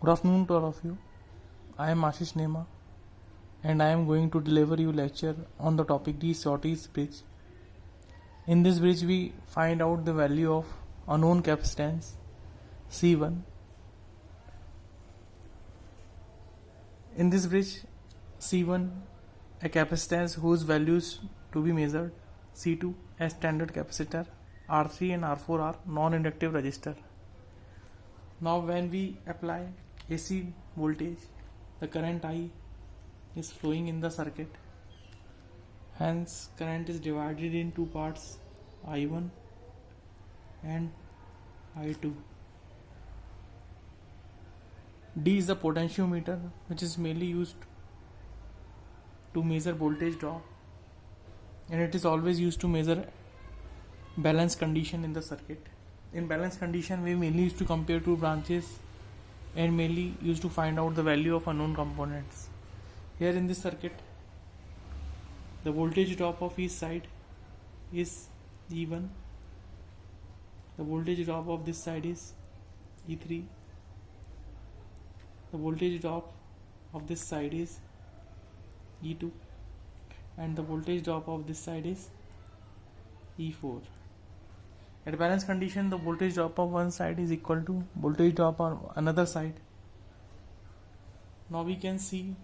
Good afternoon to all of you. I am Ashish Nema and I am going to deliver you lecture on the topic De Sauty's bridge. In this bridge we find out the value of unknown capacitance C1. In this bridge C1, a capacitance whose values to be measured C2 as standard capacitor, R3 and R4 are non-inductive resistor. Now when we apply AC voltage, the current I is flowing in the circuit. Hence current is divided in two parts, I1 and I2. D is the potentiometer which is mainly used to measure voltage drop, and it is always used to measure balance condition in the circuit. In balance condition we mainly used to compare two branches and mainly used to find out the value of unknown components. Here in this circuit the voltage drop of each side is E1, the voltage drop of this side is E3, the voltage drop of this side is E2, and the voltage drop of this side is E4. At balance condition the voltage drop of one side is equal to voltage drop on another side. Now we can see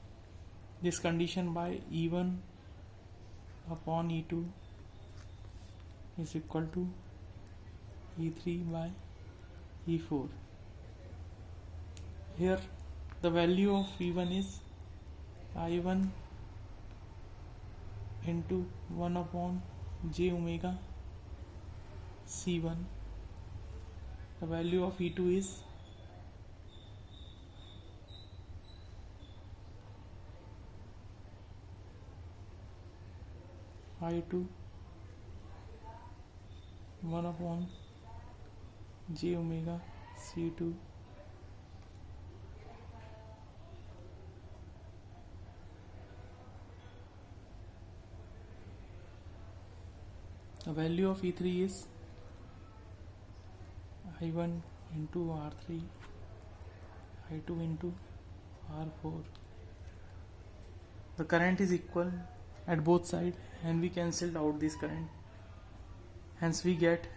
this condition by E1 upon E2 is equal to E3 by E4. Here the value of E1 is I1 into 1 upon j omega C1. The value of E2 is I2 1 upon j omega C2. The value of E3 is I1 into R3, I2 into R4. The current is equal at both sides and we cancelled out this current. Hence we get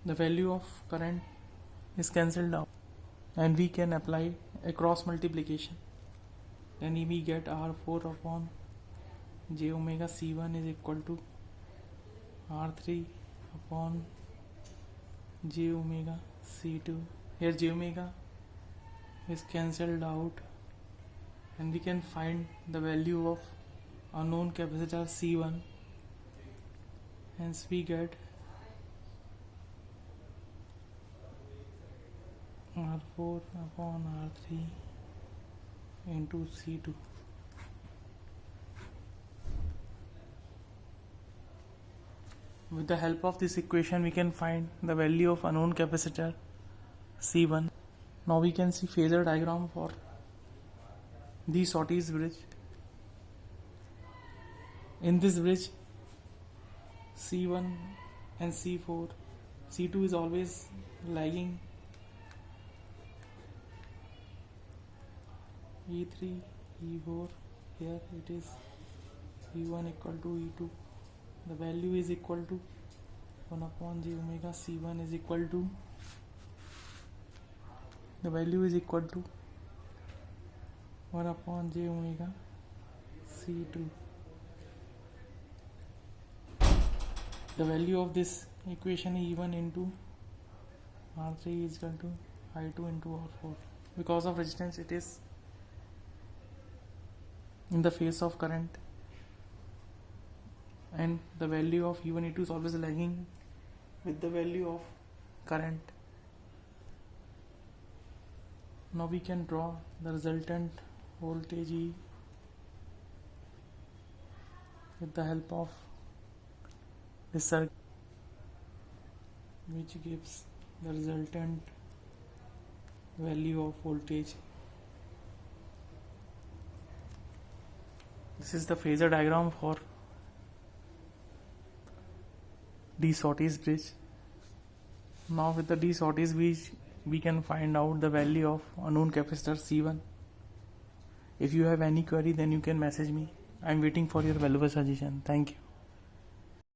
the value of current is cancelled out and we can apply a cross multiplication. Then we get R4 upon j omega C1 is equal to R3 upon j omega C2. Here j omega is cancelled out and we can find the value of unknown capacitor C1. Hence we get R4 upon R3 into C2. With the help of this equation we can find the value of unknown capacitor C1. Now we can see phasor diagram for De Sauty's bridge. In this bridge C1 and C4, C2 is always lagging E3, E4, here it is E1 equal to E2. The value is equal to 1 upon j omega C1 is equal to, the value is equal to 1 upon j omega C2. The value of this equation is E1 into R3 is equal to I2 into R4. Because of resistance it is in the face of current and the value of E1 E2 is always lagging with the value of current. Now we can draw the resultant voltage E with the help of this circuit, which gives the resultant value of voltage. This is the phasor diagram for De Sauty's bridge. Now with the D Shortage we can find out the value of unknown capacitor C1. If you have any query, then you can message me. I'm waiting for your valuable suggestion. Thank you.